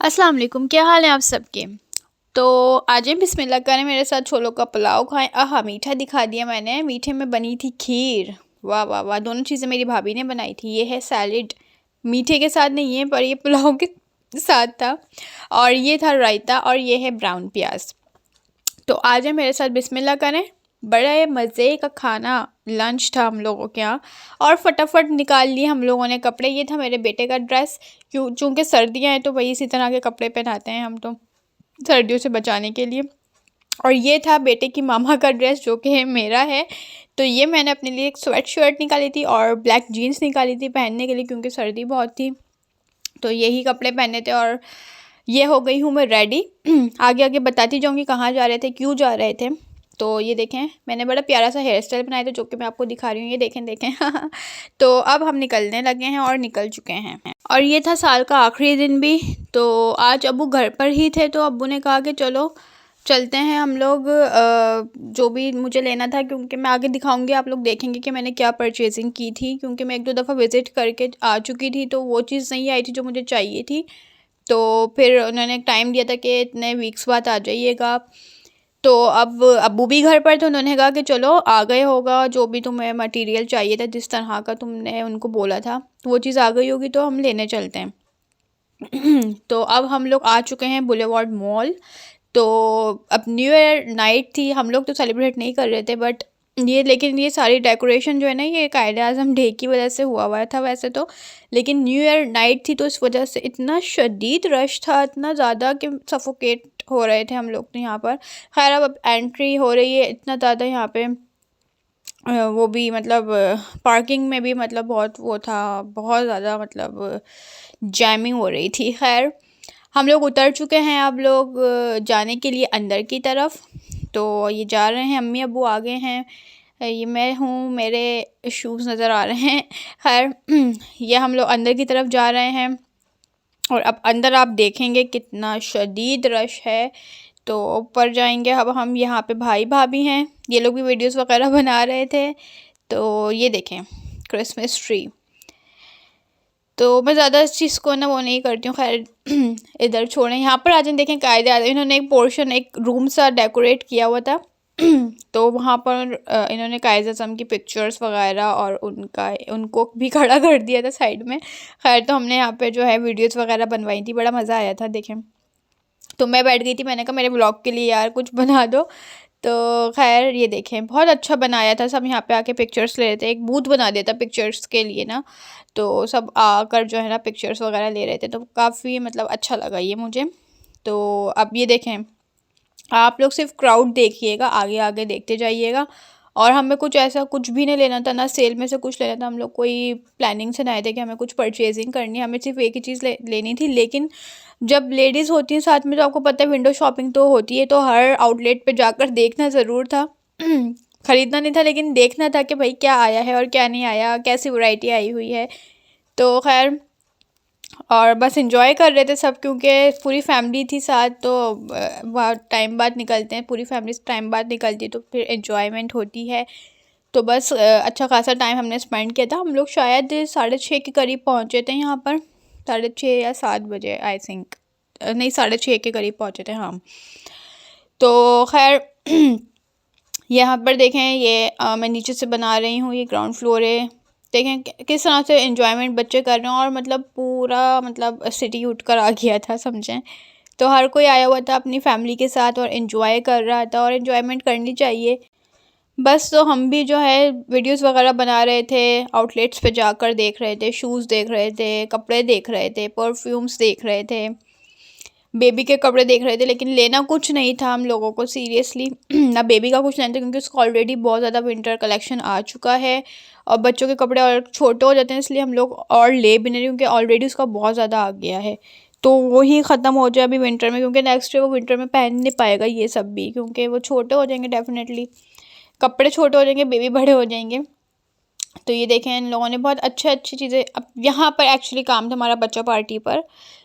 अस्सलाम वालेकुम, क्या हाल है आप सबके। तो आज हम बिस्मिल्लाह करें, मेरे साथ छोलों का पुलाव खाएं। आहा, मीठा दिखा दिया मैंने। मीठे में बनी थी खीर। वाह वाह वाह, दोनों चीज़ें मेरी भाभी ने बनाई थी। ये है सैलेड, मीठे के साथ नहीं है पर ये पुलाव के साथ था। और ये था रायता और ये है ब्राउन प्याज। तो आज है मेरे साथ बिस्मिल्लाह करें। बड़े मज़े का खाना लंच था हम लोगों के यहाँ। और फटाफट निकाल लिए हम लोगों ने कपड़े। ये था मेरे बेटे का ड्रेस, चूँकि सर्दियाँ हैं तो वही इसी तरह के कपड़े पहनाते हैं हम तो, सर्दियों से बचाने के लिए। और ये था बेटे की मामा का ड्रेस जो कि मेरा है। तो ये मैंने अपने लिए एक स्वेट शर्ट निकाली थी और ब्लैक जीन्स निकाली थी पहनने के लिए, क्योंकि सर्दी बहुत थी तो यही कपड़े पहने थे। और ये हो गई हूँ मैं रेडी। आगे आगे बताती जाऊँगी कहाँ जा रहे थे, क्यों जा रहे थे। तो ये देखें, मैंने बड़ा प्यारा सा हेयर स्टाइल बनाया था जो कि मैं आपको दिखा रही हूँ। ये देखें देखें। तो अब हम निकलने लगे हैं और निकल चुके हैं। और ये था साल का आखिरी दिन भी। तो आज अब्बू घर पर ही थे तो अब्बू ने कहा कि चलो चलते हैं हम लोग, जो भी मुझे लेना था, क्योंकि मैं आगे दिखाऊंगी, आप लोग देखेंगे कि मैंने क्या परचेजिंग की थी। क्योंकि मैं एक दो दफ़ा विज़िट करके आ चुकी थी तो वो चीज़ नहीं आई थी जो मुझे चाहिए थी। तो फिर उन्होंने एक टाइम दिया था कि इतने वीक्स बाद आ जाइएगा। तो अब अब्बू भी घर पर थे, उन्होंने कहा कि चलो आ गए होगा, जो भी तुम्हें मटेरियल चाहिए था, जिस तरह का तुमने उनको बोला था वो चीज़ आ गई होगी तो हम लेने चलते हैं। तो अब हम लोग आ चुके हैं बुलेवार्ड मॉल। तो अब न्यू ईयर नाइट थी, हम लोग तो सेलिब्रेट नहीं कर रहे थे बट लेकिन ये सारी डेकोरेशन जो है ना, ये कायदे आज़म डे की वजह से हुआ था वैसे तो। लेकिन न्यू ईयर नाइट थी तो इस वजह से इतना शदीद रश था, इतना ज़्यादा कि सफोकेट हो रहे थे हम लोग तो यहाँ पर। खैर अब एंट्री हो रही है, इतना ज़्यादा यहाँ पे वो भी मतलब पार्किंग में भी मतलब बहुत वो था, बहुत ज़्यादा मतलब जैमिंग हो रही थी। खैर हम लोग उतर चुके हैं अब लोग जाने के लिए अंदर की तरफ। तो ये जा रहे हैं, अम्मी अब्बू आ गए हैं, ये मैं हूँ, मेरे शूज़ नज़र आ रहे हैं। खैर ये हम लोग अंदर की तरफ जा रहे हैं और अब अंदर आप देखेंगे कितना शदीद रश है। तो ऊपर जाएंगे अब हम, यहाँ पे भाई भाभी हैं, ये लोग भी वीडियोस वगैरह बना रहे थे। तो ये देखें क्रिसमस ट्री। तो मैं ज़्यादा इस चीज़ को ना वो नहीं करती हूँ। खैर इधर छोड़ें, यहाँ पर आ जाए देखें कायदे आज़म इन्होंने एक पोर्शन, एक रूम सा डेकोरेट किया हुआ था। तो वहाँ पर इन्होंने कायदे आज़म की पिक्चर्स वगैरह और उनको भी खड़ा कर दिया था साइड में। खैर तो हमने यहाँ पे जो है वीडियोस वगैरह बनवाई थी, बड़ा मज़ा आया था देखें। तो मैं बैठ गई थी, मैंने कहा मेरे ब्लॉग के लिए यार कुछ बना दो। तो खैर ये देखें बहुत अच्छा बनाया था, सब यहाँ पे आके पिक्चर्स ले रहे थे, एक बूथ बना दिया था पिक्चर्स के लिए ना। तो सब आकर जो है ना पिक्चर्स वगैरह ले रहे थे, तो काफ़ी मतलब अच्छा लगा ये मुझे। तो अब ये देखें, आप लोग सिर्फ क्राउड देखिएगा, आगे आगे देखते जाइएगा। और हमें कुछ ऐसा कुछ भी नहीं लेना था, ना सेल में से कुछ लेना था, हम लोग कोई प्लानिंग से नहीं आए थे कि हमें कुछ परचेजिंग करनी है, हमें सिर्फ एक ही चीज़ लेनी थी। लेकिन जब लेडीज़ होती हैं साथ में तो आपको पता है विंडो शॉपिंग तो होती है, तो हर आउटलेट पे जाकर देखना ज़रूर था। ख़रीदना नहीं था लेकिन देखना था कि भाई क्या आया है और क्या नहीं आया, कैसी वैरायटी आई हुई है। तो खैर और बस इंजॉय कर रहे थे सब, क्योंकि पूरी फैमिली थी साथ। तो बहुत टाइम बाद निकलते हैं, पूरी फैमिली टाइम बाद निकलती है तो फिर एंजॉयमेंट होती है। तो बस अच्छा खासा टाइम हमने स्पेंड किया था। हम लोग शायद 6:30 के करीब पहुँचे थे यहाँ पर, 6:30 या 7 बजे आई थिंक, नहीं 6:30 के करीब पहुँचे थे हाँ। तो खैर यहाँ पर देखें ये मैं नीचे से बना रही हूँ, ये ग्राउंड फ्लोर है। देखें किस तरह से एंजॉयमेंट बच्चे कर रहे हैं, और मतलब पूरा मतलब सिटी उठ कर आ गया था समझें। तो हर कोई आया हुआ था अपनी फैमिली के साथ और एंजॉय कर रहा था, और एंजॉयमेंट करनी चाहिए बस। तो हम भी जो है वीडियोस वगैरह बना रहे थे, आउटलेट्स पे जाकर देख रहे थे, शूज़ देख रहे थे, कपड़े देख रहे थे, परफ्यूम्स देख रहे थे, बेबी के कपड़े देख रहे थे। लेकिन लेना कुछ नहीं था हम लोगों को सीरियसली। ना बेबी का कुछ लेना था क्योंकि उसका ऑलरेडी बहुत ज़्यादा विंटर कलेक्शन आ चुका है, और बच्चों के कपड़े और छोटे हो जाते हैं इसलिए हम लोग और ले भी नहीं रहे, क्योंकि ऑलरेडी उसका बहुत ज़्यादा आ गया है। तो वही ख़त्म हो जाए अभी विंटर में, क्योंकि नेक्स्ट ईयर वो विंटर में पहन नहीं पाएगा ये सब भी, क्योंकि वो छोटे हो जाएंगे डेफिनेटली, कपड़े छोटे हो जाएंगे, बेबी बड़े हो जाएंगे। तो ये देखें इन लोगों ने बहुत अच्छी अच्छी चीज़ें, अब यहाँ पर एक्चुअली काम था हमारा बच्चा पार्टी पर,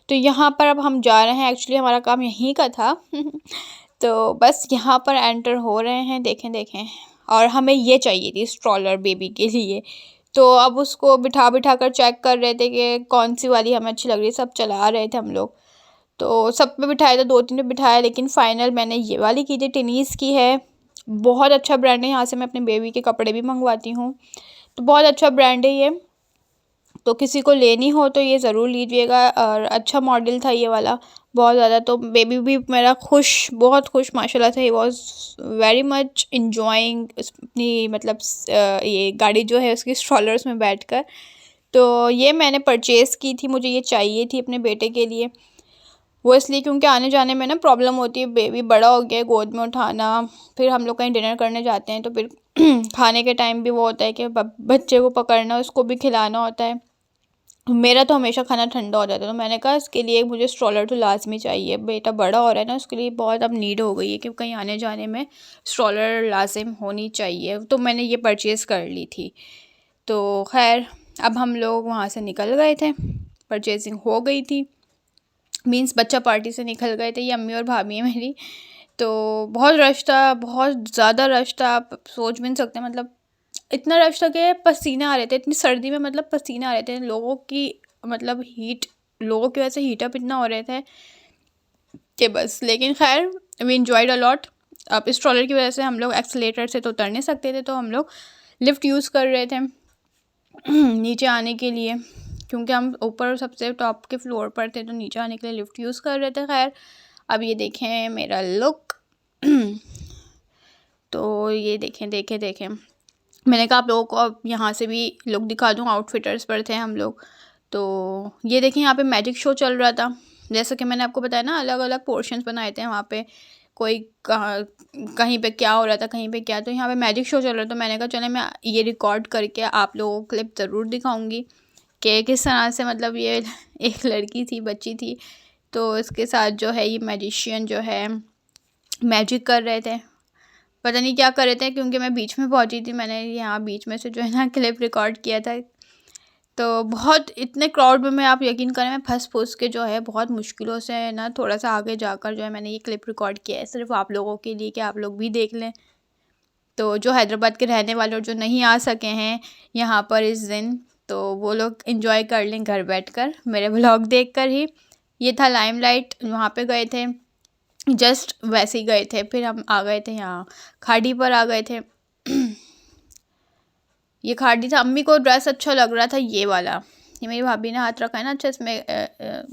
तो यहाँ पर अब हम जा रहे हैं, एक्चुअली हमारा काम यहीं का था। तो बस यहाँ पर एंटर हो रहे हैं, देखें देखें। और हमें ये चाहिए थी स्ट्रॉलर बेबी के लिए, तो अब उसको बिठा बिठा कर चेक कर रहे थे कि कौन सी वाली हमें अच्छी लग रही है, सब चला रहे थे हम लोग। तो सब पे बिठाया था, 2-3 पे बिठाया, लेकिन फ़ाइनल मैंने ये वाली की थी, टिनीज़ की है। बहुत अच्छा ब्रांड है, यहाँ से मैं अपने बेबी के कपड़े भी मंगवाती हूँ, तो बहुत अच्छा ब्रांड है ये। तो किसी को लेनी हो तो ये ज़रूर लीजिएगा, और अच्छा मॉडल था ये वाला बहुत ज़्यादा। तो बेबी भी मेरा खुश, बहुत खुश माशाल्लाह से, he was very much enjoying अपनी मतलब ये गाड़ी जो है उसकी स्ट्रॉलर्स में बैठकर। तो ये मैंने परचेज़ की थी, मुझे ये चाहिए थी अपने बेटे के लिए। वो इसलिए क्योंकि आने जाने में ना प्रॉब्लम होती है, बेबी बड़ा हो गया है, गोद में उठाना, फिर हम लोग कहीं डिनर करने जाते हैं तो फिर खाने के टाइम भी वो होता है कि बच्चे को पकड़ना, उसको भी खिलाना होता है। मेरा तो हमेशा खाना ठंडा हो जाता है, तो मैंने कहा इसके लिए मुझे स्ट्रॉलर तो लाजमी चाहिए, बेटा बड़ा हो रहा है ना, उसके लिए बहुत अब नीड हो गई है कि कहीं आने जाने में स्ट्रॉलर लाजिम होनी चाहिए। तो मैंने ये परचेज़ कर ली थी। तो खैर अब हम लोग वहाँ से निकल गए थे, परचेजिंग हो गई थी, मीन्स बच्चा पार्टी से निकल गए थे, ये अम्मी और भाभी है मेरी। तो बहुत रश था, बहुत ज़्यादा रश था, आप सोच भी नहीं सकते, मतलब इतना रश था कि पसीने आ रहे थे, इतनी सर्दी में मतलब पसीने आ रहे थे लोगों की, मतलब हीट, लोगों की वजह से हीटअप इतना हो रहे थे कि बस। लेकिन खैर वी इन्जॉयड अलॉट। अब इस ट्रॉलर की वजह से हम लोग एक्सीलेटर से तो उतर नहीं सकते थे, तो हम लोग लिफ्ट यूज़ कर रहे थे नीचे आने के लिए, क्योंकि हम ऊपर सबसे टॉप के फ्लोर पर थे, तो नीचे आने के लिए लिफ्ट यूज़ कर रहे थे। खैर अब ये देखें मेरा लुक तो ये देखें मैंने कहा आप लोगों को अब यहाँ से भी लुक दिखा दूँ, आउटफिटर्स पर थे हम लोग। तो ये देखें यहाँ पे मैजिक शो चल रहा था, जैसा कि मैंने आपको बताया ना, अलग अलग पोर्शंस बनाए थे वहाँ पे, कोई कहीं पे क्या हो रहा था, कहीं पे क्या, तो यहाँ पे मैजिक शो चल रहा था। तो मैंने कहा चले मैं ये रिकॉर्ड करके आप लोगों को क्लिप ज़रूर दिखाऊंगी कि किस तरह से, मतलब ये एक लड़की थी, बच्ची थी, तो इसके साथ जो है ये मैजिशियन जो है मैजिक कर रहे थे, पता नहीं क्या कर रहे थे, क्योंकि मैं बीच में पहुंची थी, मैंने यहाँ बीच में से जो है ना क्लिप रिकॉर्ड किया था। तो बहुत इतने क्राउड में मैं, आप यकीन करें, मैं फंस के जो है बहुत मुश्किलों से ना थोड़ा सा आगे जाकर जो है मैंने ये क्लिप रिकॉर्ड किया है, सिर्फ आप लोगों के लिए कि आप लोग भी देख लें। तो जो हैदराबाद के रहने वाले और जो नहीं आ सके हैं यहाँ पर इस दिन, तो वो लोग एंजॉय कर लें घर बैठकर मेरे व्लॉग देखकर ही। ये था लाइमलाइट, वहाँ पे गए थे, जस्ट वैसे ही गए थे, फिर हम आ गए थे यहाँ खाड़ी पर आ गए थे ये खाड़ी था। अम्मी को ड्रेस अच्छा लग रहा था ये वाला, ये मेरी भाभी ने हाथ रखा है ना, अच्छा इसमें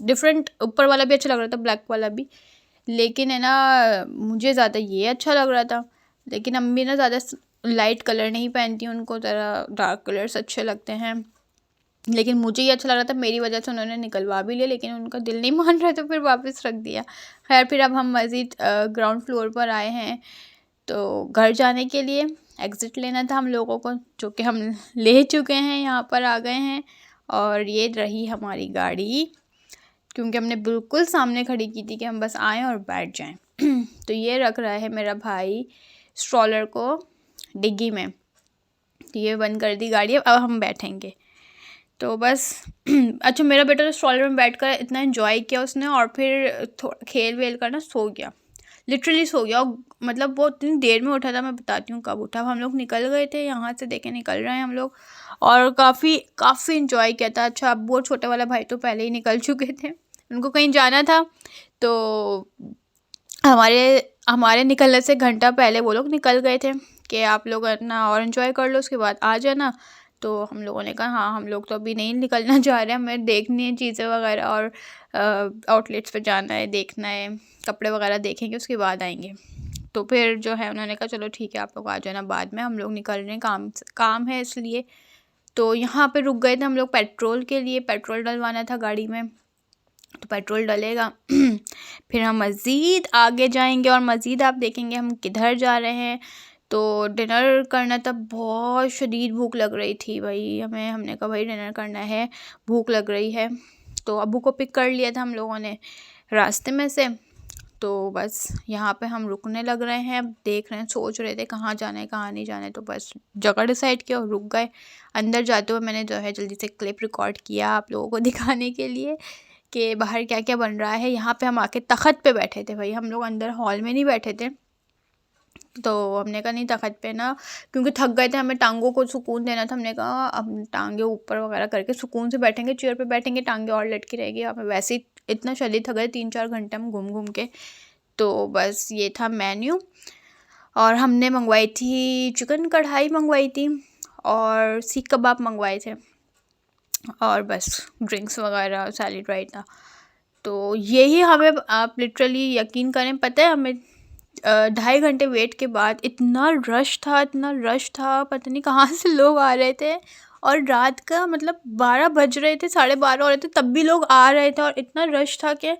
डिफरेंट, ऊपर वाला भी अच्छा लग रहा था, ब्लैक वाला भी, लेकिन है ना मुझे ज़्यादा ये अच्छा लग रहा था। लेकिन अम्मी ना ज़्यादा लाइट कलर नहीं पहनती, उनको ज़रा डार्क कलर्स अच्छे लगते हैं, लेकिन मुझे ये अच्छा लग रहा था, मेरी वजह से उन्होंने निकलवा भी लिया, लेकिन उनका दिल नहीं मान रहा, तो फिर वापस रख दिया। खैर फिर अब हम मज़ीद ग्राउंड फ्लोर पर आए हैं, तो घर जाने के लिए एग्ज़िट लेना था हम लोगों को, जो कि हम ले चुके हैं, यहाँ पर आ गए हैं। और ये रही हमारी गाड़ी, क्योंकि हमने बिल्कुल सामने खड़ी की थी कि हम बस आएँ और बैठ जाएं। तो ये रख रहा है मेरा भाई स्ट्रॉलर को डिग्गी में, तो ये बंद कर दी गाड़ी, अब हम बैठेंगे। तो बस अच्छा मेरा बेटा तो स्ट्रॉलर में बैठकर इतना एंजॉय किया उसने, और फिर थोड़ा खेल वेल कर ना सो गया, लिटरली सो गया। और मतलब वो इतनी देर में उठा था, मैं बताती हूँ कब उठा। हम लोग निकल गए थे यहाँ से, देखें निकल रहे हैं हम लोग, और काफ़ी इंजॉय किया था। अच्छा अब वो छोटे वाला भाई तो पहले ही निकल चुके थे, उनको कहीं जाना था, तो हमारे निकलने से घंटा पहले वो लोग निकल गए थे कि आप लोग अपना और इन्जॉय कर लो, उसके बाद आ जाना। तो हम लोगों ने कहा हाँ हम लोग तो अभी नहीं निकलना चाह रहे हैं, हमें देखनी है चीज़ें वगैरह, और आउटलेट्स पे जाना है, देखना है, कपड़े वगैरह देखेंगे, उसके बाद आएंगे। तो फिर जो है उन्होंने कहा चलो ठीक है आप लोग आ जाना बाद में, हम लोग निकल रहे हैं, काम है इसलिए। तो यहाँ पे रुक गए थे हम लोग पेट्रोल के लिए, पेट्रोल डलवाना था गाड़ी में, तो पेट्रोल डलेगा फिर हम मज़ीद आगे जाएंगे, और मज़ीद आप देखेंगे हम किधर जा रहे हैं। तो डिनर करना था, बहुत शदीद भूख लग रही थी भाई हमें, हमने कहा भाई डिनर करना है, भूख लग रही है। तो अबू को पिक कर लिया था हम लोगों ने रास्ते में से। तो बस यहाँ पे हम रुकने लग रहे हैं, अब देख रहे हैं, सोच रहे थे कहाँ जाना है कहाँ नहीं जाना है, तो बस जगह डिसाइड किया और रुक गए। अंदर जाते हुए मैंने जो है जल्दी से क्लिप रिकॉर्ड किया आप लोगों को दिखाने के लिए कि बाहर क्या क्या बन रहा है। यहाँ पे हम आके तख़त पे बैठे थे भाई, हम लोग अंदर हॉल में नहीं बैठे थे। तो हमने कहा नहीं तख़त पे ना, क्योंकि थक गए थे, हमें टांगों को सुकून देना था। हमने कहा अब टांगे ऊपर वगैरह करके सुकून से बैठेंगे, चेयर पे बैठेंगे, टांगे और लटकी रहेगी, हमें वैसे ही इतना शरीर थक गए, 3-4 घंटे हम घूम घूम के। तो बस ये था मेन्यू। और हमने मंगवाई थी चिकन कढ़ाई मंगवाई थी और सीख कबाब मंगवाए थे और बस ड्रिंक्स वगैरह, सैलेड राइता। तो यही हमें, आप लिटरली यकीन करें, पता है हमें 2.5 घंटे वेट के बाद इतना रश था, इतना रश था, पता नहीं कहाँ से लोग आ रहे थे। और रात का मतलब 12 बज रहे थे, 12:30 हो रहे थे, तब भी लोग आ रहे थे और इतना रश था कि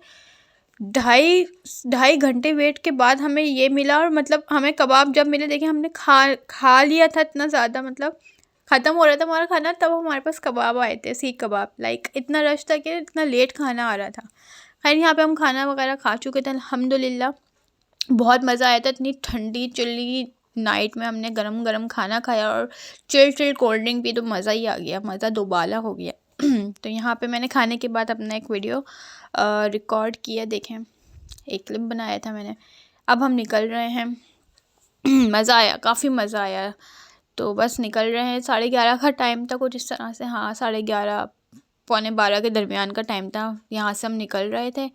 2.5 घंटे वेट के बाद हमें ये मिला। और मतलब हमें कबाब जब मिले, देखिए हमने खा लिया था इतना ज़्यादा, मतलब ख़त्म हो रहा था हमारा खाना, तब हमारे पास कबाब आए थे, सीख कबाब। लाइक इतना रश था कि इतना लेट खाना आ रहा था। खैर यहाँ पे हम खाना वगैरह खा चुके थे अल्हम्दुलिल्लाह। बहुत मज़ा आया था, इतनी ठंडी चिल्ली नाइट में हमने गरम गरम खाना खाया और चिल कोल्ड ड्रिंक पी, तो मज़ा ही आ गया, मज़ा दोबाला हो गया। तो यहाँ पे मैंने खाने के बाद अपना एक वीडियो रिकॉर्ड किया, देखें एक क्लिप बनाया था मैंने। अब हम निकल रहे हैं। मज़ा आया, काफ़ी मज़ा आया। तो बस निकल रहे हैं, 11:30 का टाइम था कुछ इस तरह से, हाँ 11:30 पौने 12 के दरमियान का टाइम था। यहाँ से हम निकल रहे थे।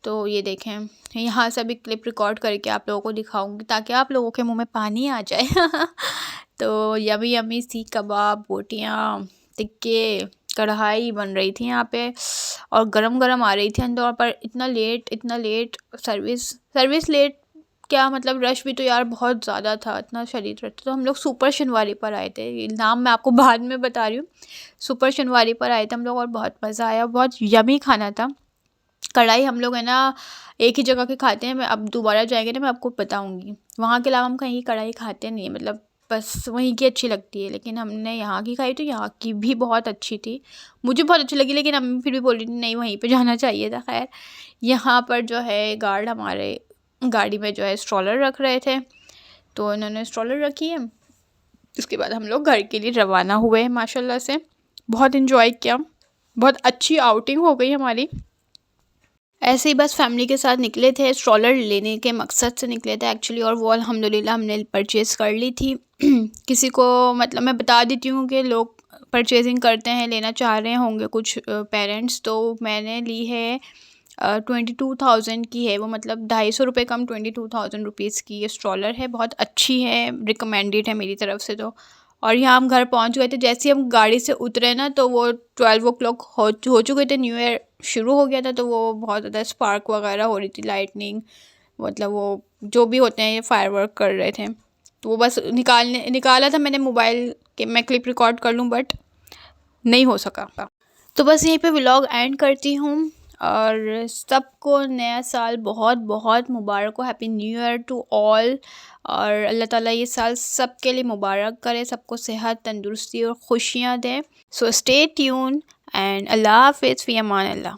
तो ये देखें, यहाँ से अभी क्लिप रिकॉर्ड करके आप लोगों को दिखाऊंगी ताकि आप लोगों के मुंह में पानी आ जाए। तो यमी यमी सीख कबाब, बोटियाँ, टिक्के, कढ़ाई बन रही थी यहाँ पे और गरम गरम आ रही थी अंदर। पर इतना लेट सर्विस लेट, क्या मतलब रश भी तो यार बहुत ज़्यादा था, इतना शरीर रश। तो हम लोग सुपर शनिवारी पर आए थे, ये नाम मैं आपको बाद में बता रही हूँ। सुपर शनिवारी पर आए थे हम लोग और बहुत मज़ा आया, बहुत यमी खाना था। कढ़ाई हम लोग है ना एक ही जगह के खाते हैं, मैं अब दोबारा जाएंगे ना मैं आपको बताऊंगी। वहाँ के अलावा हम कहीं कढ़ाई खाते नहीं, मतलब बस वहीं की अच्छी लगती है। लेकिन हमने यहाँ की खाई तो यहाँ की भी बहुत अच्छी थी, मुझे बहुत अच्छी लगी। लेकिन अम्मी फिर भी बोल रही थी नहीं वहीं पे जाना चाहिए था। खैर यहाँ पर जो है गार्ड हमारे गाड़ी में जो है स्ट्रॉलर रख रहे थे, तो इन्होंने स्ट्रॉलर रखी है। उसके बाद हम लोग घर के लिए रवाना हुए हैं। माशाल्लाह से बहुत इन्जॉय किया, बहुत अच्छी आउटिंग हो गई हमारी। ऐसे ही बस फैमिली के साथ निकले थे, स्ट्रॉलर लेने के मकसद से निकले थे एक्चुअली। और वो अल्हम्दुलिल्लाह हमने परचेज़ कर ली थी। किसी को मतलब मैं बता देती हूँ कि लोग परचेजिंग करते हैं, लेना चाह रहे होंगे कुछ पेरेंट्स। तो मैंने ली है 22,000 की है वो, मतलब 250 कम 22,000 रुपीज़ की ये स्ट्रॉलर है। बहुत अच्छी है, रिकमेंडेड है मेरी तरफ से तो। और यहाँ हम घर पहुँच गए थे, जैसे हम गाड़ी से उतरे ना तो वो 12 o'clock हो चुके थे, न्यू ईयर शुरू हो गया था। तो वो बहुत ज़्यादा स्पार्क वगैरह हो रही थी, लाइटनिंग, मतलब वो जो भी होते हैं ये फायरवर्क कर रहे थे। तो वो बस निकाला था मैंने मोबाइल के, मैं क्लिप रिकॉर्ड कर लूँ बट नहीं हो सका। तो बस यहीं पे व्लॉग एंड करती हूँ और सबको नया साल बहुत बहुत मुबारक हो। Happy new year to all. और अल्लाह ताला ये साल सबके लिए मुबारक करे, सबको सेहत, तंदुरुस्ती और खुशियाँ दें। सो स्टे ट्यून एंड अल्लाह हाफिज़, फ़ी अमान अल्लाह।